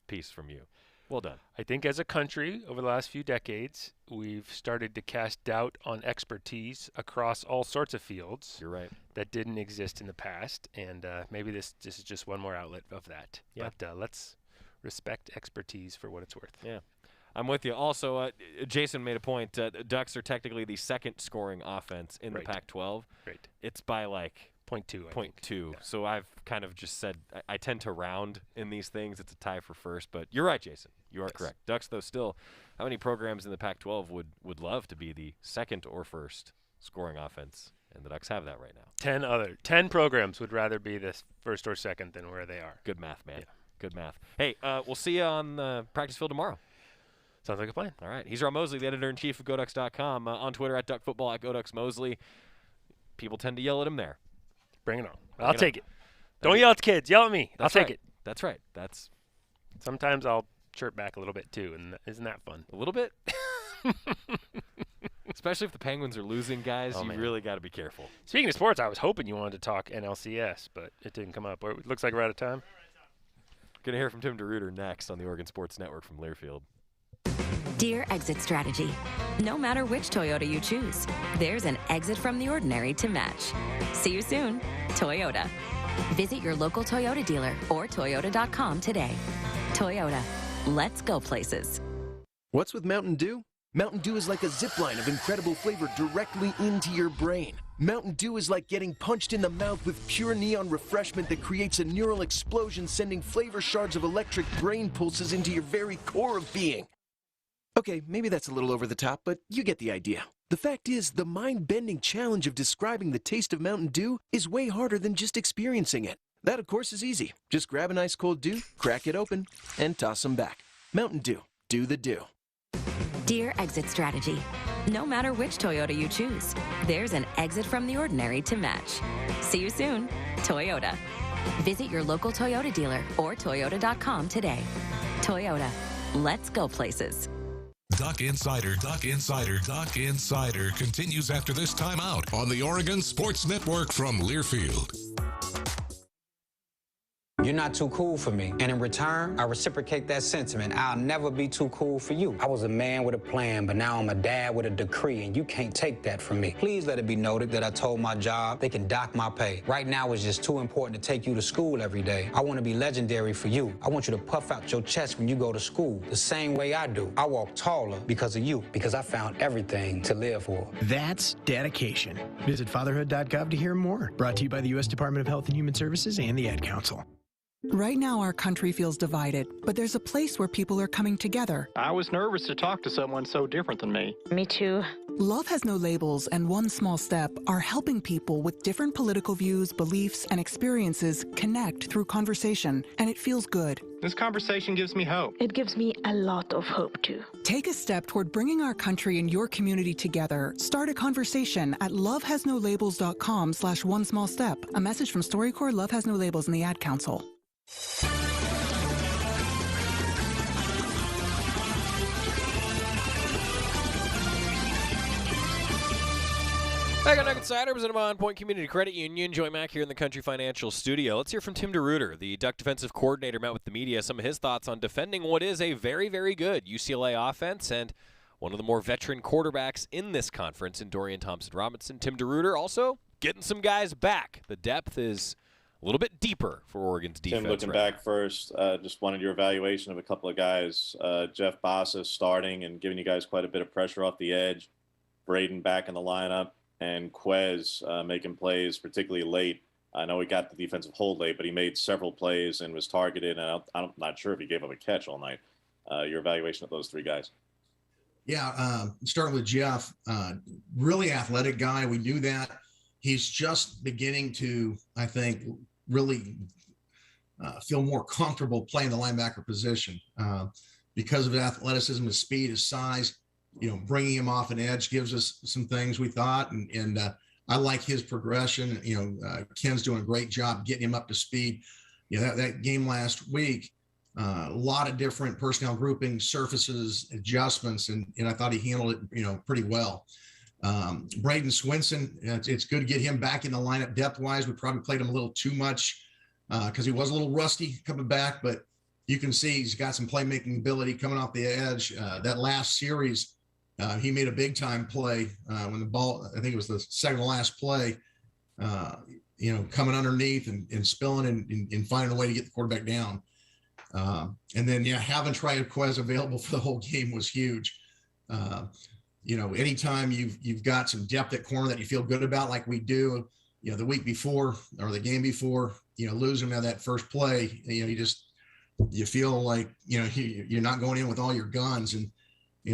piece from you. Well done. I think as a country, over the last few decades, we've started to cast doubt on expertise across all sorts of fields. You're right. That didn't exist in the past, and maybe this is just one more outlet of that. Yeah. But let's respect expertise for what it's worth. Yeah. I'm with you. Also, Jason made a point. Ducks are technically the second scoring offense in the Pac-12. Right. It's by like 0.2. Yeah. So I've kind of just said I tend to round in these things. It's a tie for first, but you're right, Jason. You are correct. Ducks, though, still, how many programs in the Pac-12 would love to be the second or first scoring offense? And the Ducks have that right now. 10 programs would rather be the first or second than where they are. Good math, man. Yeah. Good math. Hey, we'll see you on the practice field tomorrow. Sounds like a plan. All right. He's Rob Moseley, the editor-in-chief of GoDucks.com. On Twitter at DuckFootball, at GoDucksMoseley. People tend to yell at him there. Bring it on. I'll take it. Don't yell at the kids. Yell at me. I'll take it. That's right. Sometimes I'll chirp back a little bit, too, and isn't that fun? A little bit? Especially if the Penguins are losing, guys. You really got to be careful. Speaking of sports, I was hoping you wanted to talk NLCS, but it didn't come up. It looks like we're out of time. Going to hear from Tim DeRuyter next on the Oregon Sports Network from Learfield. Dear Exit Strategy, no matter which Toyota you choose, there's an exit from the ordinary to match. See you soon, Toyota. Visit your local Toyota dealer or Toyota.com today. Toyota, let's go places. What's with Mountain Dew? Mountain Dew is like a zipline of incredible flavor directly into your brain. Mountain Dew is like getting punched in the mouth with pure neon refreshment that creates a neural explosion, sending flavor shards of electric brain pulses into your very core of being. Okay, maybe that's a little over the top, but you get the idea. The fact is, the mind-bending challenge of describing the taste of Mountain Dew is way harder than just experiencing it. That, of course, is easy. Just grab an ice cold Dew, crack it open, and toss them back. Mountain Dew. Do the Dew. Dear Exit Strategy, no matter which Toyota you choose, there's an exit from the ordinary to match. See you soon, Toyota. Visit your local Toyota dealer or Toyota.com today. Toyota, let's go places. Duck Insider continues after this timeout on the Oregon Sports Network from Learfield. You're not too cool for me. And in return, I reciprocate that sentiment. I'll never be too cool for you. I was a man with a plan, but now I'm a dad with a decree, and you can't take that from me. Please let it be noted that I told my job they can dock my pay. Right now, it's just too important to take you to school every day. I want to be legendary for you. I want you to puff out your chest when you go to school, the same way I do. I walk taller because of you, because I found everything to live for. That's dedication. Visit fatherhood.gov to hear more. Brought to you by the U.S. Department of Health and Human Services and the Ad Council. Right now, our country feels divided, but there's a place where people are coming together. I was nervous to talk to someone so different than me. Me too. Love Has No Labels and One Small Step are helping people with different political views, beliefs, and experiences connect through conversation, and it feels good. This conversation gives me hope. It gives me a lot of hope, too. Take a step toward bringing our country and your community together. Start a conversation at lovehasnolabels.com/onesmallstep. A message from StoryCorps, Love Has No Labels, and the Ad Council. Back on Duck Insider, presented by On Point Community Credit Union. Joey Mack here in the Country Financial Studio. Let's hear from Tim DeRuyter, the Duck defensive coordinator, met with the media. Some of his thoughts on defending what is a very, very good UCLA offense and one of the more veteran quarterbacks in this conference in Dorian Thompson-Robinson. Tim DeRuyter also getting some guys back. The depth is a little bit deeper for Oregon's defense. Tim, looking back first, just wanted your evaluation of a couple of guys. Jeff Bassa starting and giving you guys quite a bit of pressure off the edge. Brayden back in the lineup. And Quez making plays, particularly late. I know he got the defensive hold late, but he made several plays and was targeted. And I'm not sure if he gave up a catch all night. Your evaluation of those three guys. Yeah, starting with Jeff, really athletic guy. We knew that. He's just beginning to, I think, really feel more comfortable playing the linebacker position because of his athleticism, his speed, his size. You know, bringing him off an edge gives us some things we thought, and I like his progression. You know, Ken's doing a great job getting him up to speed. You know, that game last week, a lot of different personnel grouping, surfaces, adjustments, and I thought he handled it, you know, pretty well. Braden Swenson, it's good to get him back in the lineup depth-wise. We probably played him a little too much because he was a little rusty coming back, but you can see he's got some playmaking ability coming off the edge. That last series, he made a big time play when the ball, I think it was the second to last play, coming underneath and spilling and finding a way to get the quarterback down. And then, having Trey Quez available for the whole game was huge. Anytime you've got some depth at corner that you feel good about, like we do, the week before or the game before, losing at that first play, you feel like, you're not going in with all your guns. And,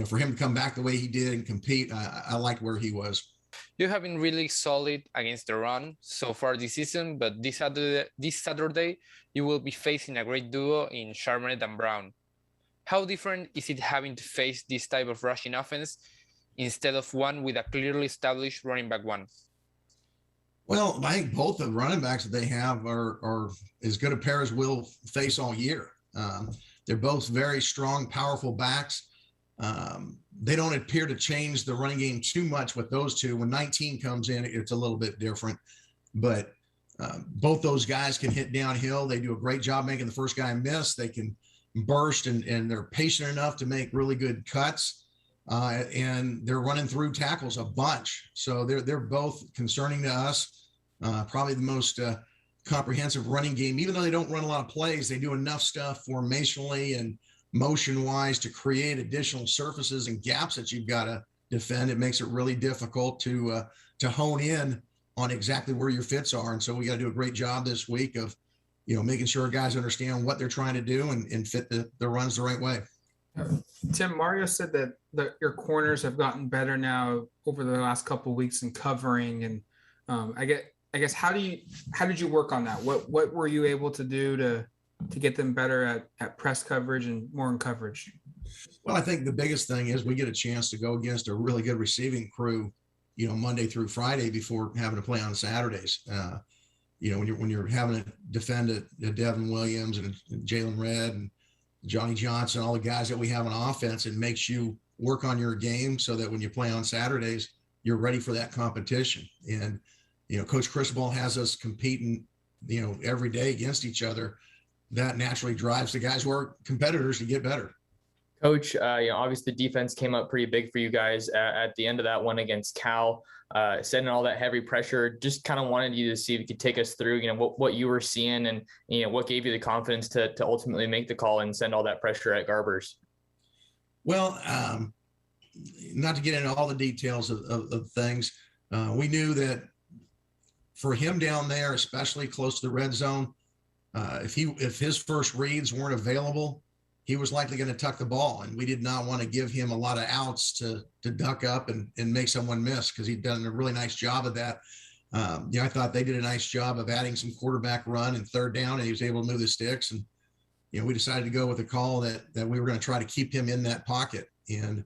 for him to come back the way he did and compete, I liked where he was. You have been really solid against the run so far this season, but this Saturday, you will be facing a great duo in Charbonnet and Brown. How different is it having to face this type of rushing offense instead of one with a clearly established running back one? Well, I think both the running backs that they have are as good a pair as we'll face all year. They're both very strong, powerful backs. They don't appear to change the running game too much with those two. When 19 comes in, it's a little bit different. But both those guys can hit downhill. They do a great job making the first guy miss. They can burst, and they're patient enough to make really good cuts. And they're running through tackles a bunch. So they're both concerning to us. Probably the most comprehensive running game. Even though they don't run a lot of plays, they do enough stuff formationally and motion-wise to create additional surfaces and gaps that you've got to defend. It makes it really difficult to hone in on exactly where your fits are. And so we got to do a great job this week of, making sure guys understand what they're trying to do and fit the runs the right way. Tim, Mario said that your corners have gotten better now over the last couple of weeks in covering. And I guess how did you work on that? What were you able to do to get them better at press coverage and more in coverage? Well, I think the biggest thing is we get a chance to go against a really good receiving crew, Monday through Friday before having to play on Saturdays. When you're having to defend a Devin Williams and Jalen Redd and Johnny Johnson, all the guys that we have on offense, it makes you work on your game so that when you play on Saturdays, you're ready for that competition. And, Coach Cristobal has us competing, every day against each other. That naturally drives the guys who are competitors to get better. Coach, obviously the defense came up pretty big for you guys at the end of that one against Cal, sending all that heavy pressure. Just kind of wanted you to see if you could take us through, what you were seeing and, what gave you the confidence to ultimately make the call and send all that pressure at Garbers. Well, not to get into all the details of things, we knew that for him down there, especially close to the red zone, if his first reads weren't available, he was likely going to tuck the ball, and we did not want to give him a lot of outs to duck up and make someone miss, because he'd done a really nice job of that. I thought they did a nice job of adding some quarterback run and third down, and he was able to move the sticks. And we decided to go with a call that we were going to try to keep him in that pocket. And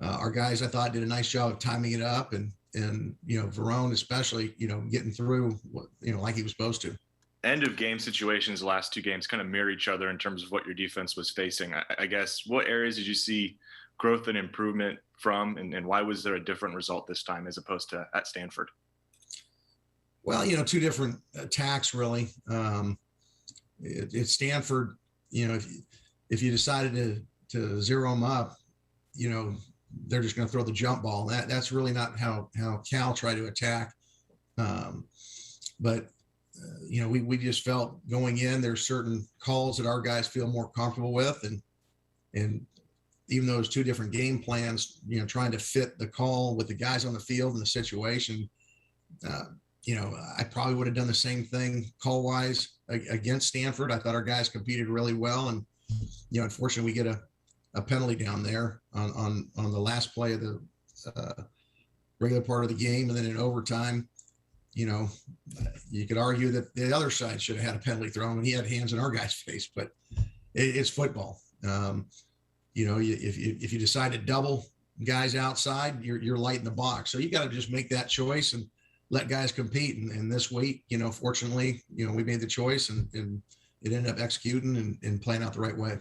our guys, I thought, did a nice job of timing it up, and Verone especially, getting through like he was supposed to. End of game situations, the last two games kind of mirror each other in terms of what your defense was facing. I guess, what areas did you see growth and improvement from, and why was there a different result this time as opposed to at Stanford? Well, two different attacks really. At Stanford, if you decided to zero them up, they're just going to throw the jump ball. That's really not how Cal tried to attack. But we just felt going in, there's certain calls that our guys feel more comfortable with. And even though it's two different game plans, trying to fit the call with the guys on the field and the situation, I probably would have done the same thing call wise against Stanford. I thought our guys competed really well. And, unfortunately we get a penalty down there on the last play of the regular part of the game. And then in overtime, you could argue that the other side should have had a penalty thrown when he had hands in our guy's face, but it's football. If you decide to double guys outside, you're light in the box. So you got to just make that choice and let guys compete. And this week, fortunately, we made the choice and it ended up executing and playing out the right way.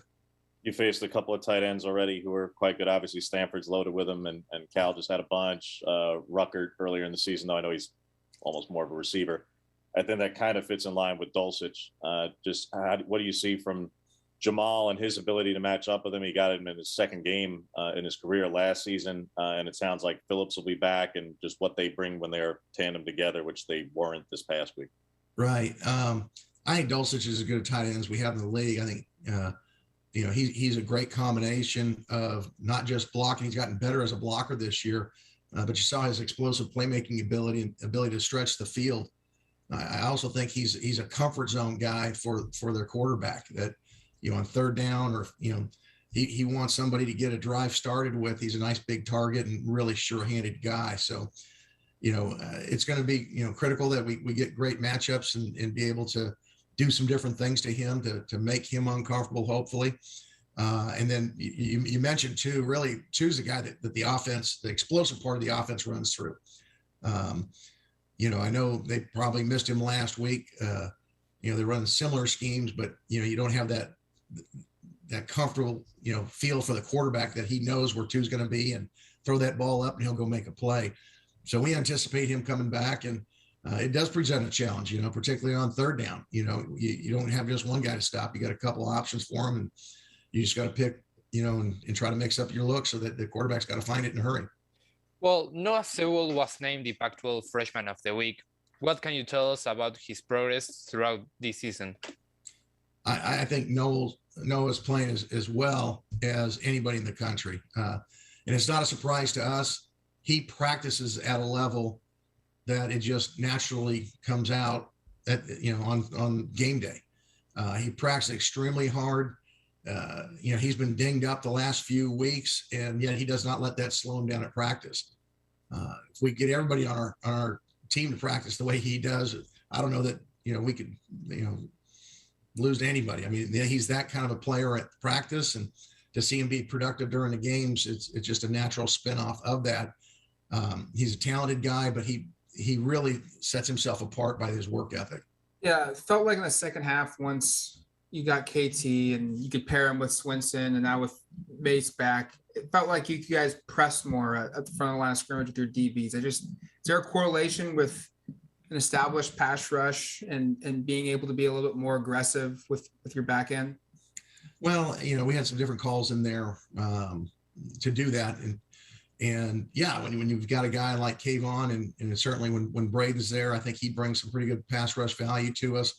You faced a couple of tight ends already who were quite good. Obviously, Stanford's loaded with them, and Cal just had a bunch. Ruckert earlier in the season, though I know he's almost more of a receiver. I think that kind of fits in line with Dulcich. What do you see from Jamal and his ability to match up with him. He got him in his second game in his career last season. And it sounds like Phillips will be back, and just what they bring when they're tandem together, which they weren't this past week. Right. I think Dulcich is as good a tight end as we have in the league. I think, he's a great combination of not just blocking. He's gotten better as a blocker this year, but you saw his explosive playmaking ability and ability to stretch the field. I also think he's a comfort zone guy for their quarterback that, on third down or, he wants somebody to get a drive started with. He's a nice big target and really sure-handed guy. So, it's going to be, critical that we get great matchups and be able to do some different things to him to make him uncomfortable, hopefully. And then you mentioned too, really choose a guy that the offense, the explosive part of the offense runs through. I know they probably missed him last week. They're running similar schemes, but you don't have that comfortable, feel for the quarterback that he knows where two's going to be and throw that ball up and he'll go make a play. So we anticipate him coming back, and it does present a challenge, particularly on third down. You don't have just one guy to stop. You got a couple of options for him, and you just got to pick, and try to mix up your look so that the quarterback's got to find it in a hurry. Well, Noah Sewell was named the Pac-12 Freshman of the Week. What can you tell us about his progress throughout this season? I think Noah's playing as well as anybody in the country. And it's not a surprise to us. He practices at a level that it just naturally comes out at, on game day. He practices extremely hard. He's been dinged up the last few weeks, and yet he does not let that slow him down at practice. If we get everybody on our team to practice the way he does, I don't know that, we could, lose to anybody. I mean, he's that kind of a player at practice, and to see him be productive during the games, it's just a natural spinoff of that. He's a talented guy, but he really sets himself apart by his work ethic. Yeah, it felt like in the second half, once you got KT and you could pair him with Swenson and now with Mace back, it felt like you guys pressed more at the front of the line of scrimmage with your DBs. Is there a correlation with an established pass rush and being able to be a little bit more aggressive with your back end? Well, we had some different calls in there to do that. And yeah, when you've got a guy like Kayvon and certainly when Braden's there, I think he brings some pretty good pass rush value to us.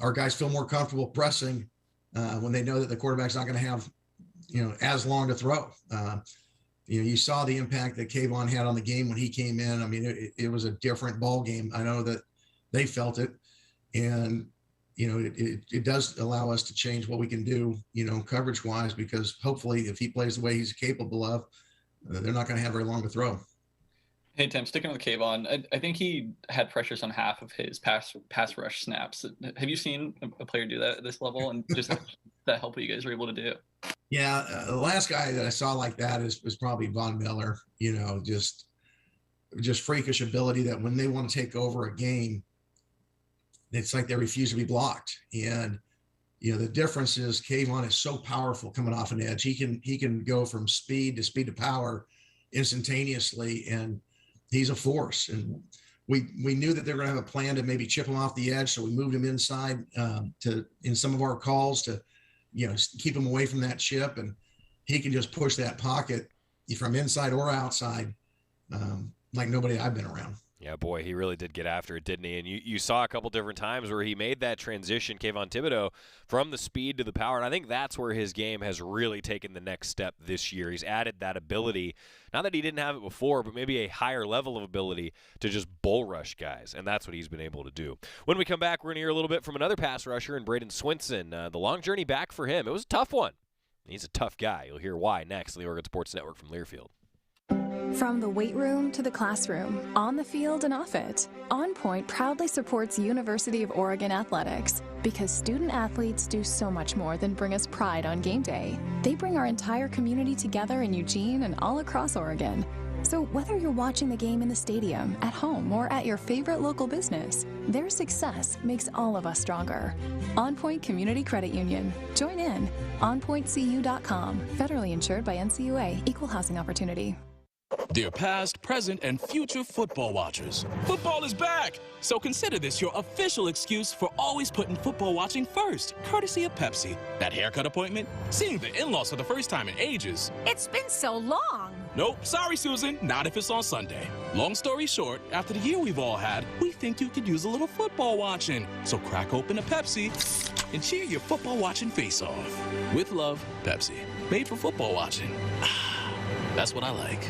Our guys feel more comfortable pressing when they know that the quarterback's not going to have, as long to throw. You saw the impact that Kayvon had on the game when he came in. I mean, it was a different ball game. I know that they felt it, and it does allow us to change what we can do, coverage wise, because hopefully if he plays the way he's capable of, they're not going to have very long to throw. Hey, Tim, sticking with Kayvon, I think he had pressures on half of his pass rush snaps. Have you seen a player do that at this level, and just that help what you guys were able to do? Yeah, the last guy that I saw like that was probably Von Miller. Just freakish ability that when they want to take over a game, it's like they refuse to be blocked. And the difference is Kayvon is so powerful coming off an edge. He can go from speed to power instantaneously, and he's a force. And we knew that they were going to have a plan to maybe chip him off the edge, so we moved him inside in some of our calls to keep him away from that chip, and he can just push that pocket from inside or outside like nobody I've been around. Yeah, boy, he really did get after it, didn't he? And you saw a couple different times where he made that transition, Kayvon Thibodeau, from the speed to the power. And I think that's where his game has really taken the next step this year. He's added that ability, not that he didn't have it before, but maybe a higher level of ability to just bull rush guys. And that's what he's been able to do. When we come back, we're going to hear a little bit from another pass rusher in Brayden Swenson. The long journey back for him. It was a tough one. He's a tough guy. You'll hear why next on the Oregon Sports Network from Learfield. From the weight room to the classroom, on the field and off it, On Point proudly supports University of Oregon athletics because student athletes do so much more than bring us pride on game day. They bring our entire community together in Eugene and all across Oregon. So whether you're watching the game in the stadium, at home, or at your favorite local business, their success makes all of us stronger. On Point Community Credit Union. Join in. OnPointCU.com. Federally insured by NCUA. Equal housing opportunity. Dear past, present, and future football watchers, football is back! So consider this your official excuse for always putting football watching first, courtesy of Pepsi. That haircut appointment? Seeing the in-laws for the first time in ages? It's been so long. Nope, sorry Susan, not if it's on Sunday. Long story short, after the year we've all had, we think you could use a little football watching. So crack open a Pepsi and cheer your football watching face off. With love, Pepsi. Made for football watching. That's what I like.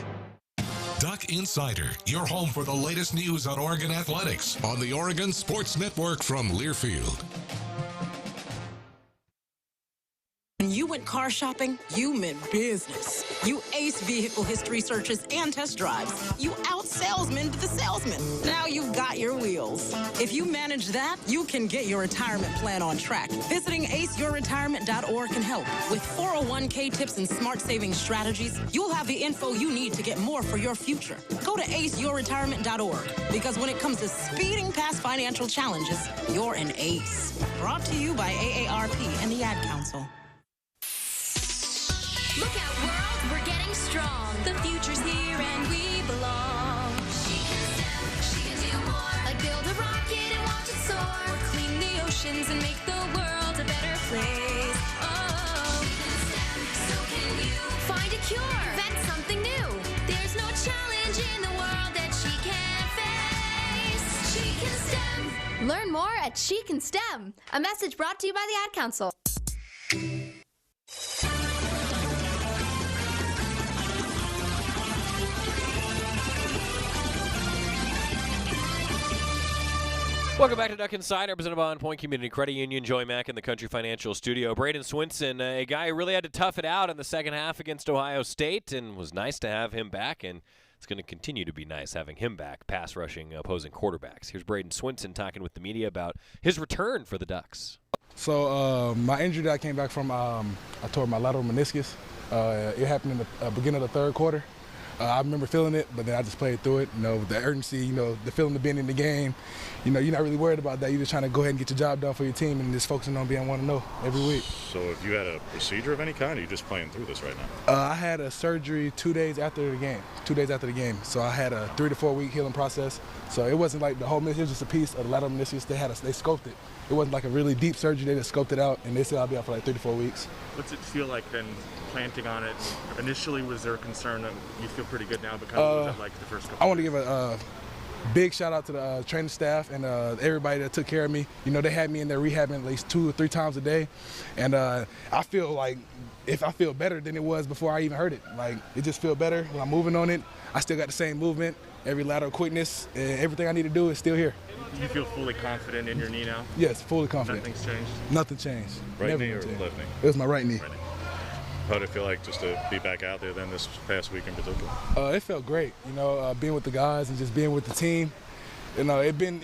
Duck Insider, your home for the latest news on Oregon athletics on the Oregon Sports Network from Learfield. When you went car shopping, you meant business. You aced vehicle history searches and test drives. You out-salesmaned the salesman. Now you've got your wheels. If you manage that, you can get your retirement plan on track. Visiting aceyourretirement.org can help. With 401k tips and smart saving strategies, you'll have the info you need to get more for your future. Go to aceyourretirement.org, because when it comes to speeding past financial challenges, you're an ace. Brought to you by AARP and the Ad Council. Look out, world, we're getting strong. The future's here and we belong. She can STEM, she can do more. Like build a rocket and watch it soar. Or clean the oceans and make the world a better place. Oh, she can STEM, so can you. Find a cure, invent something new. There's no challenge in the world that she can't face. She can STEM. Learn more at She Can STEM. A message brought to you by the Ad Council. Welcome back to Duck Insider, presented by On Point Community Credit Union. Joey Mack in the Country Financial Studio. Braden Swenson, a guy who really had to tough it out in the second half against Ohio State, and was nice to have him back, and it's going to continue to be nice having him back, pass rushing opposing quarterbacks. Here's Brayden Swenson talking with the media about his return for the Ducks. So my injury that I came back from, I tore my lateral meniscus. It happened in the beginning of the third quarter. I remember feeling it, but then I just played through it. You know, the urgency, you know, the feeling of being in the game. You know, you're not really worried about that. You're just trying to go ahead and get your job done for your team and just focusing on being 1-0 every week. So if you had a procedure of any kind, or are you just playing through this right now? I had a surgery 2 days after the game. 2 days after the game. So I had a 3 to 4 week healing process. So it wasn't like the whole meniscus, it was just a piece of the lateral meniscus. They scoped it. It wasn't like a really deep surgery. They just scoped it out, and they said I'll be out for like 3 to 4 weeks. What's it feel like then planting on it? Initially, was there a concern that you feel pretty good now, but kind of was it like the first couple I want to give a big shout out to the training staff and everybody that took care of me. You know, they had me in there rehabbing at least 2 or 3 times a day, and I feel like if I feel better than it was before I even heard it. Like, it just feel better when I'm moving on it. I still got the same movement, every lateral quickness, and everything I need to do is still here. Do you feel fully confident in your knee now? Yes, fully confident. Nothing's changed? Nothing changed. Right Never knee or changed. left knee? It was my right knee. How did it feel like just to be back out there then this past week in particular? It felt great, you know, being with the guys and just being with the team. You know, it been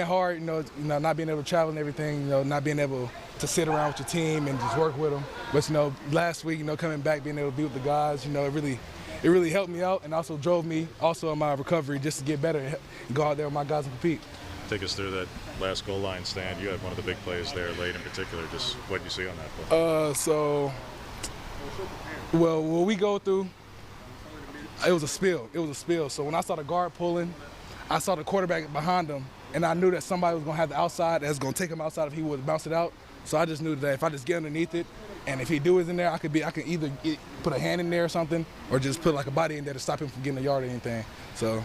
hard, you know, not being able to travel and everything, you know, not being able to sit around with your team and just work with them. But, you know, last week, you know, coming back, being able to be with the guys, you know, it really helped me out and also drove me also in my recovery just to get better and go out there with my guys and compete. Take us through that last goal line stand. You had one of the big plays there late in particular. Just what did you see on that play? Well, what we go through, it was a spill. It was a spill. So when I saw the guard pulling, I saw the quarterback behind him, and I knew that somebody was going to have the outside that's going to take him outside if he would bounce it out. So I just knew that if I just get underneath it, and if he do it in there, I can either put a hand in there or something, or just put like a body in there to stop him from getting a yard or anything. So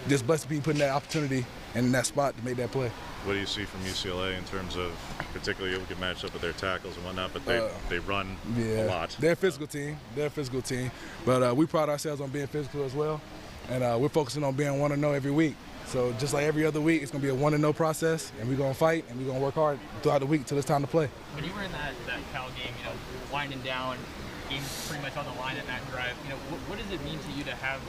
just blessed to be putting that opportunity in that spot to make that play. What do you see from UCLA in terms of, particularly you can match up with their tackles and whatnot, but they run a lot. They're a physical team. But we pride ourselves on being physical as well, and we're focusing on being 1-0 every week. So just like every other week, it's going to be a 1-0 process, and we're going to fight, and we're going to work hard throughout the week until it's time to play. When you were in that Cal game, you know, winding down, game pretty much on the line at that drive, you know, what does it mean to you to have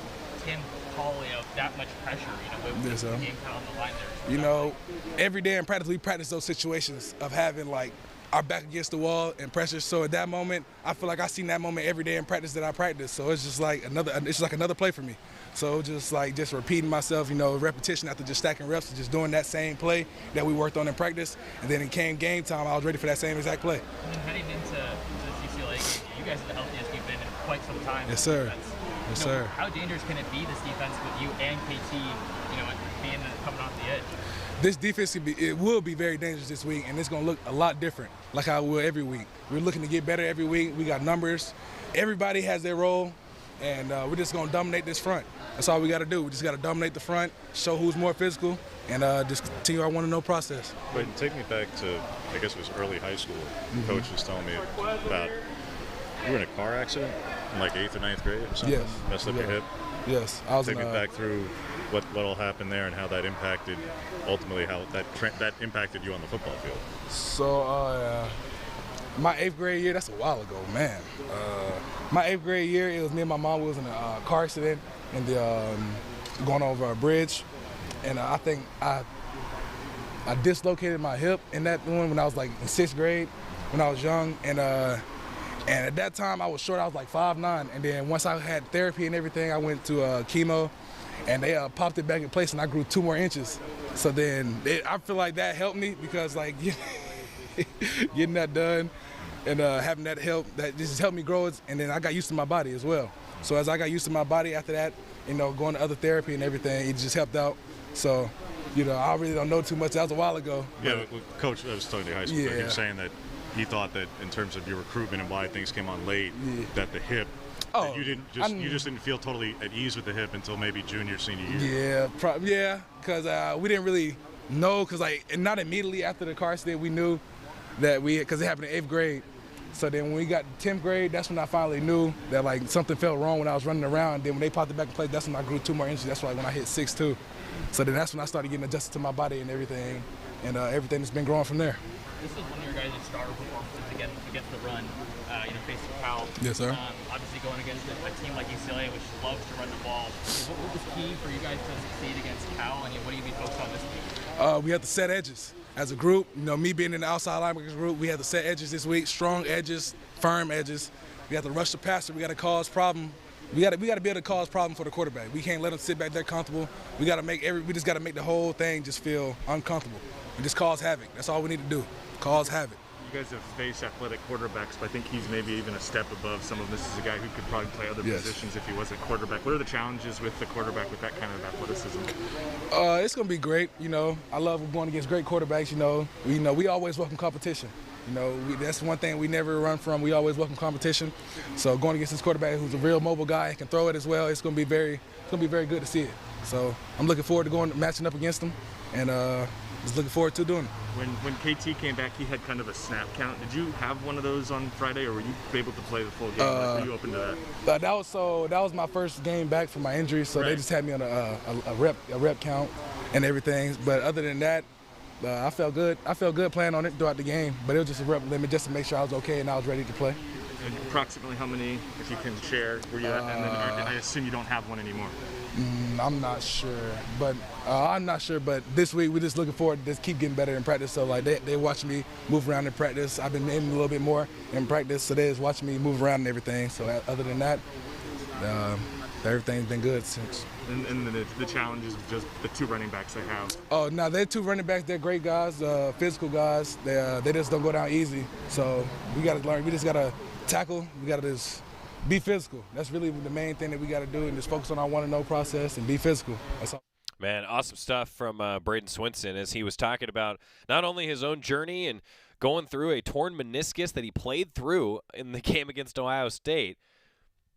Tim call, you know, that much pressure, you know, with the game kind of on the line there? You know, every day in practice, we practice those situations of having, like, our back against the wall and pressure. So at that moment, I feel like I seen that moment every day in practice that I practice. So it's just like another play for me. So just repeating myself, you know, repetition after just stacking reps, just doing that same play that we worked on in practice. And then it came game time, I was ready for that same exact play. And then heading into this UCLA game, you guys are the healthiest you've been in quite some time. Yes, sir. Yes, you know, sir. How dangerous can it be, this defense, with you and KT, you know, coming off the edge? This defense will be very dangerous this week, and it's going to look a lot different, like how it will every week. We're looking to get better every week. We got numbers. Everybody has their role, and we're just going to dominate this front. That's all we got to do. We just got to dominate the front, show who's more physical, and just continue our want-to-know process. But take me back to, I guess it was early high school. Coach was telling me about you were in a car accident in like 8th or 9th grade or something. Yes. Messed up your hip. Yes. Take me back through what all happened there and how that impacted, ultimately how that impacted you on the football field. So my 8th grade year, that's a while ago, man. My 8th grade year, it was me and my mom was in a car accident and going over a bridge, and I think I dislocated my hip in that one when I was like in 6th grade, when I was young, and at that time I was short. I was like 5'9", and then once I had therapy and everything, I went to chemo, and they popped it back in place, and I grew 2 more inches. So then I feel like that helped me because like getting that done and having that help, that just helped me grow, and then I got used to my body as well. So as I got used to my body after that, you know, going to other therapy and everything, it just helped out. So, you know, I really don't know too much. That was a while ago. Yeah, Coach, I was talking to high school. He was saying that he thought that in terms of your recruitment and why things came on late, that the hip, that you just didn't feel totally at ease with the hip until maybe junior, senior year. Yeah, because we didn't really know, because like not immediately after the car accident we knew that because it happened in 8th grade. So then when we got to 10th grade, that's when I finally knew that like something felt wrong when I was running around. Then when they popped it back in place, that's when I grew 2 more inches. That's why when I hit 6'2". So then that's when I started getting adjusted to my body and everything has been growing from there. This is one of your guys' star performances against the run, you know, facing Cal. Yes, sir. Obviously going against a team like UCLA, which loves to run the ball. What was key for you guys to succeed against Cal, and what do you be focused on this week? We have to set edges. As a group, you know, me being in the outside linebackers group, we have to set edges this week, strong edges, firm edges. We have to rush the passer. We got to cause problem. We got to be able to cause problem for the quarterback. We can't let them sit back there comfortable. We just got to make the whole thing just feel uncomfortable and just cause havoc. That's all we need to do. Cause havoc. You guys have faced athletic quarterbacks, but I think he's maybe even a step above some of them. This is a guy who could probably play other positions if he wasn't quarterback. What are the challenges with the quarterback with that kind of athleticism? It's going to be great. You know, I love going against great quarterbacks. You know, we always welcome competition. You know, that's one thing we never run from. We always welcome competition. So going against this quarterback who's a real mobile guy and can throw it as well, it's going to be very good to see it. So I'm looking forward to matching up against him, and just looking forward to doing it. When KT came back, he had kind of a snap count. Did you have one of those on Friday, or were you able to play the full game? Were you open to that? That was my first game back from my injury, so they just had me on a rep count and everything. But other than that, I felt good. I felt good playing on it throughout the game, but it was just a rep limit just to make sure I was okay and I was ready to play. And approximately how many, if you can share, were you at? And then I assume you don't have one anymore. I'm not sure, but this week we're just looking forward to just keep getting better in practice. So like they watch me move around in practice. I've been aiming a little bit more in practice, so they just watch me move around and everything. So other than that, everything's been good since. And the challenges of just the 2 running backs they have. Oh, no, they're 2 running backs. They're great guys, physical guys. They just don't go down easy. So we got to learn. We just got to tackle. We got to just be physical. That's really the main thing that we got to do, and just focus on our want-to-know process and be physical. That's all. Man, awesome stuff from Brayden Swenson as he was talking about not only his own journey and going through a torn meniscus that he played through in the game against Ohio State.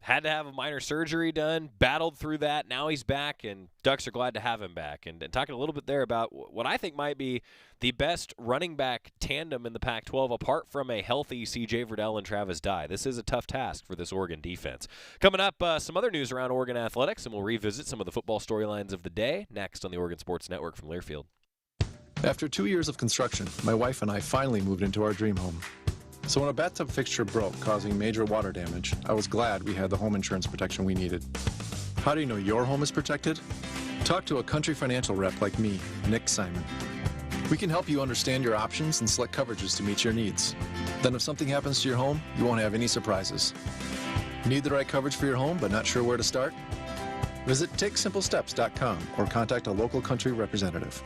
Had to have a minor surgery done, battled through that. Now he's back, and Ducks are glad to have him back. And talking a little bit there about what I think might be the best running back tandem in the Pac-12, apart from a healthy C.J. Verdell and Travis Dye. This is a tough task for this Oregon defense. Coming up, some other news around Oregon athletics, and we'll revisit some of the football storylines of the day next on the Oregon Sports Network from Learfield. After 2 years of construction, my wife and I finally moved into our dream home. So when a bathtub fixture broke, causing major water damage, I was glad we had the home insurance protection we needed. How do you know your home is protected? Talk to a Country Financial rep like me, Nick Simon. We can help you understand your options and select coverages to meet your needs. Then if something happens to your home, you won't have any surprises. Need the right coverage for your home but not sure where to start? Visit TakeSimpleSteps.com or contact a local Country representative.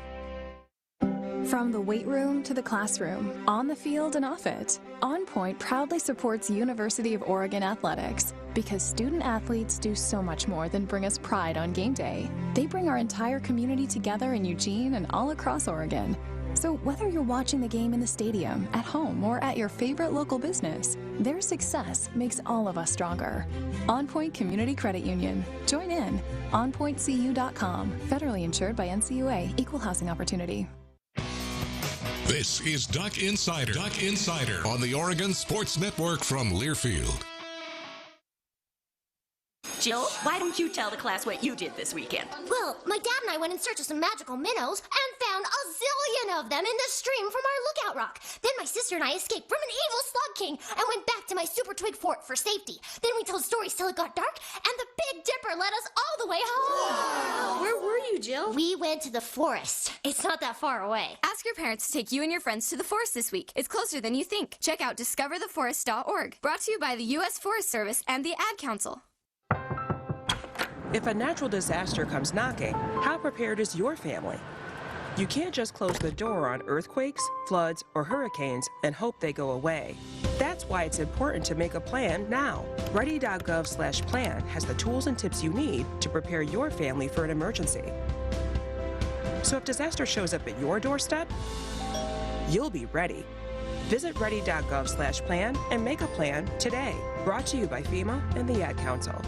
From the weight room to the classroom, on the field and off it, On Point proudly supports University of Oregon athletics because student athletes do so much more than bring us pride on game day. They bring our entire community together in Eugene and all across Oregon. So whether you're watching the game in the stadium, at home, or at your favorite local business, their success makes all of us stronger. On Point Community Credit Union. Join in. OnPointCU.com. Federally insured by NCUA. Equal housing opportunity. This is Duck Insider. Duck Insider on the Oregon Sports Network from Learfield. Jill, why don't you tell the class what you did this weekend? Well, my dad and I went in search of some magical minnows and found a zillion of them in the stream from our lookout rock. Then my sister and I escaped from an evil slug king and went back to my super twig fort for safety. Then we told stories till it got dark, and the Big Dipper led us all the way home. Wow. Where were you, Jill? We went to the forest. It's not that far away. Ask your parents to take you and your friends to the forest this week. It's closer than you think. Check out discovertheforest.org. Brought to you by the U.S. Forest Service and the Ad Council. If a natural disaster comes knocking, how prepared is your family? You can't just close the door on earthquakes, floods, or hurricanes and hope they go away. That's why it's important to make a plan now. Ready.gov/plan has the tools and tips you need to prepare your family for an emergency. So if disaster shows up at your doorstep, you'll be ready. Visit ready.gov/plan and make a plan today. Brought to you by FEMA and the Ad Council.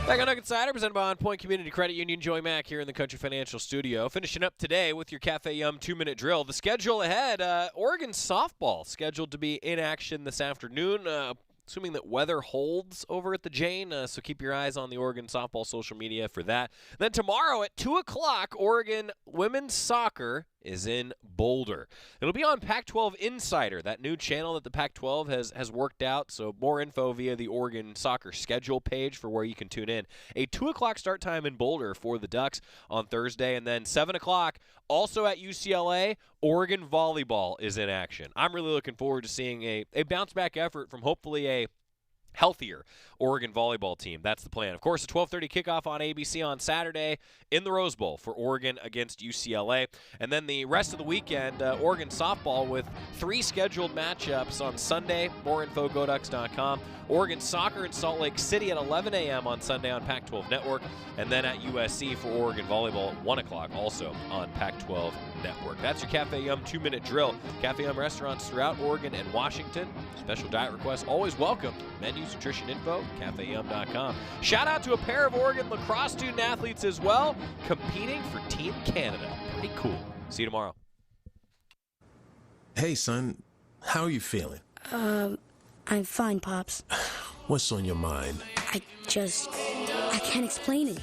Back on Duck Insider, presented by On Point Community Credit Union. Joey Mack here in the Country Financial Studio. Finishing up today with your Cafe Yum 2-minute drill. The schedule ahead, Oregon softball scheduled to be in action this afternoon, assuming that weather holds over at the Jane. So keep your eyes on the Oregon softball social media for that. Then tomorrow at 2 o'clock, Oregon women's soccer is in Boulder. It'll be on Pac-12 Insider, that new channel that the Pac-12 has worked out. So more info via the Oregon soccer schedule page for where you can tune in. A 2 o'clock start time in Boulder for the Ducks on Thursday. And then 7 o'clock, also at UCLA, Oregon volleyball is in action. I'm really looking forward to seeing a bounce-back effort from hopefully a healthier Oregon volleyball team. That's the plan. Of course, a 12:30 kickoff on ABC on Saturday in the Rose Bowl for Oregon against UCLA. And then the rest of the weekend, Oregon softball with 3 scheduled matchups on Sunday. More info, GoDucks.com. Oregon soccer in Salt Lake City at 11 a.m. on Sunday on Pac-12 Network. And then at USC for Oregon volleyball at 1 o'clock also on Pac-12 Network. That's your Cafe Yum 2-minute drill. Cafe Yum restaurants throughout Oregon and Washington. Special diet requests always welcome. Menus, nutrition info, CafeYum.com. Shout out to a pair of Oregon lacrosse student athletes as well, competing for Team Canada. Pretty cool. See you tomorrow. Hey, son. How are you feeling? I'm fine, Pops. What's on your mind? I can't explain it.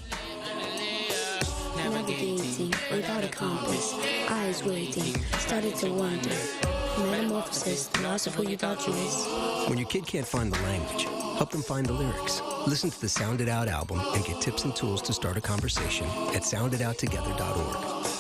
Navigating without a compass, eyes waiting, started to wonder. Metamorphosis, the loss of who you thought you was. When your kid can't find the language, help them find the lyrics. Listen to the Sound It Out album and get tips and tools to start a conversation at sounditout.together.org.